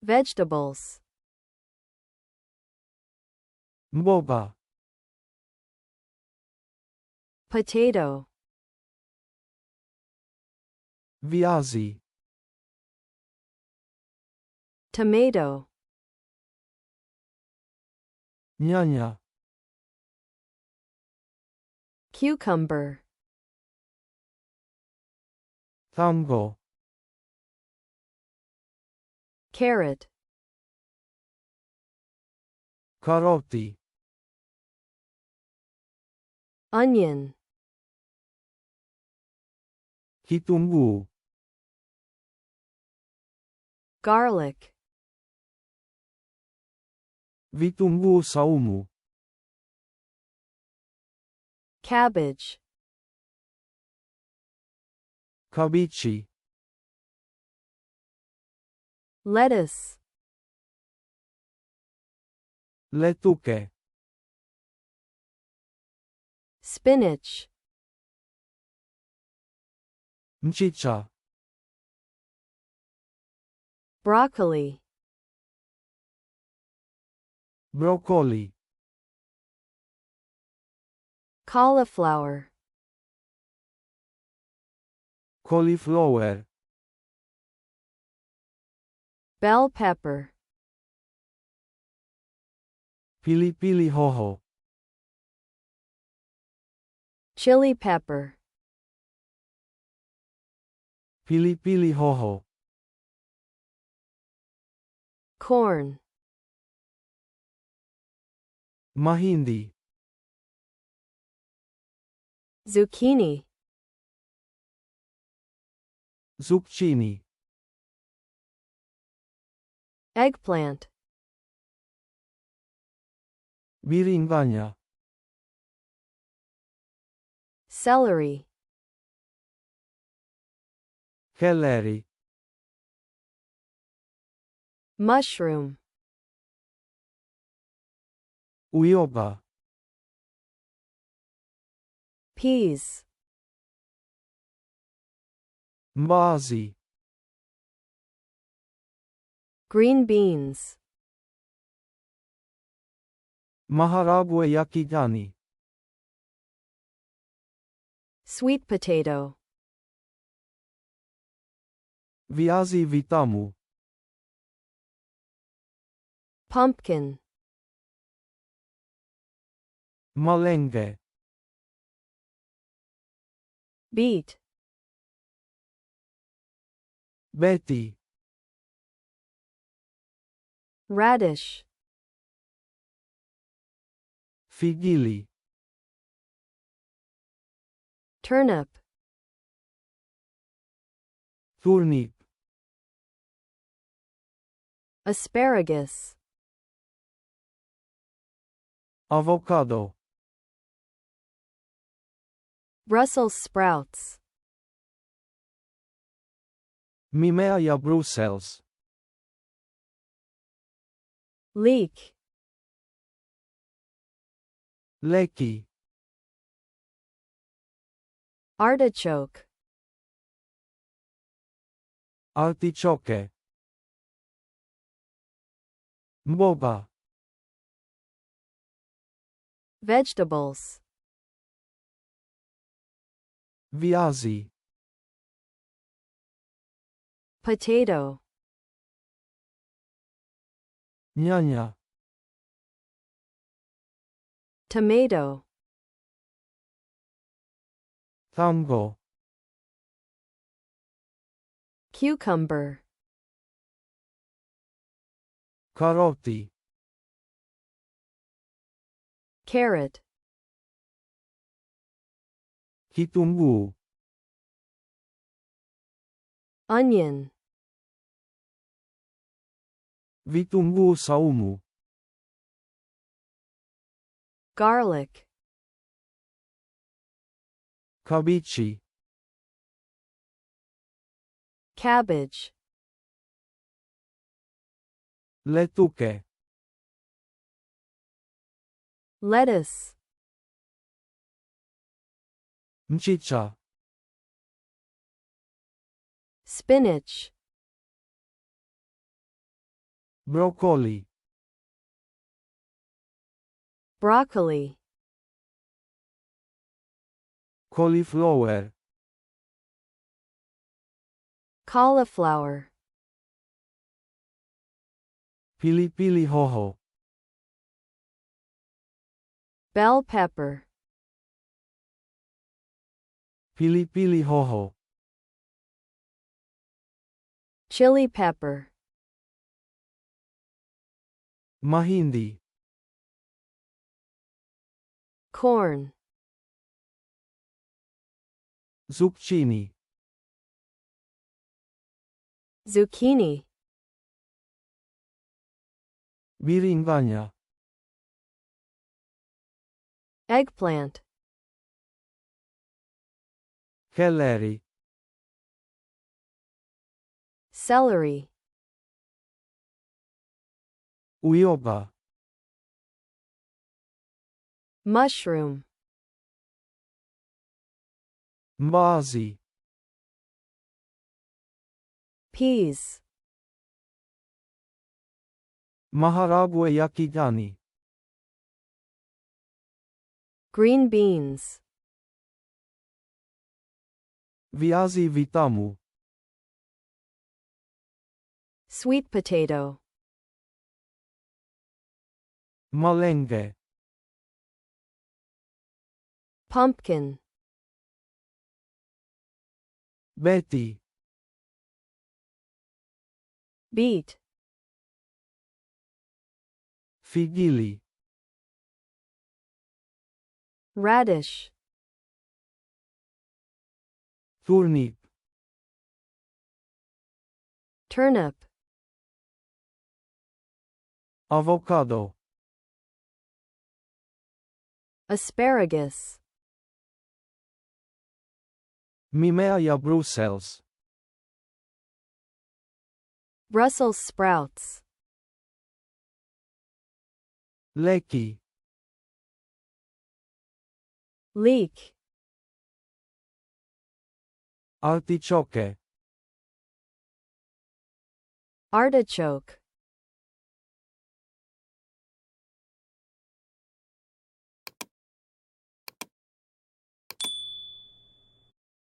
Vegetables. mboga, Potato. viazi, Tomato. nyanya, Cucumber. tango, Carrot. karoti, Onion. kitunguu, Garlic. vitunguu saumu, Cabbage. kabichi, Lettuce. letuke, Spinach. mchicha, Broccoli. brokoli, Cauliflower. cauliflower, Bell pepper. pilipili hoho, Chili pepper. pilipili hoho, Corn. mahindi, Zucchini. zucchini, Eggplant. biringanya, Celery. keleri, Mushroom. uyoga, Peas. mbaazi, Green beans. maharagwe ya kijani, Sweet potato. viazi vitamu, Pumpkin. malenge, Beet. beti, Radish. figili, Turnip. turnip, Asparagus. avocado, Brussels sprouts. mimea ya Brussels, Leek. leki, Artichoke. artichoke, mboga, Vegetables. viazi, Potato. nyanya, Tomato. tango, Cucumber. karoti, Carrot. kitunguu, Onion. vitunguu saumu, Garlic. kabichi, Cabbage. letuke, Lettuce. mchicha, Spinach. Broccoli. Broccoli. Cauliflower. Cauliflower. Pilipili hoho. Bell pepper. Pilipili hoho. Chili pepper. Mahindi. Corn. Zucchini. Zucchini. Biringanya. Eggplant. Celery. Celery. Uyoga. Mushroom. Mbaazi. Peas. Maharagwe ya kijani. Green beans. Viazi vitamu. Sweet potato. Malenge. Pumpkin. Beti. Beet. Figili. Radish. Turnip. Turnip. Avocado. Asparagus. Mimea ya Brussels. Brussels sprouts. Leki. Leek. Artichoke. Artichoke.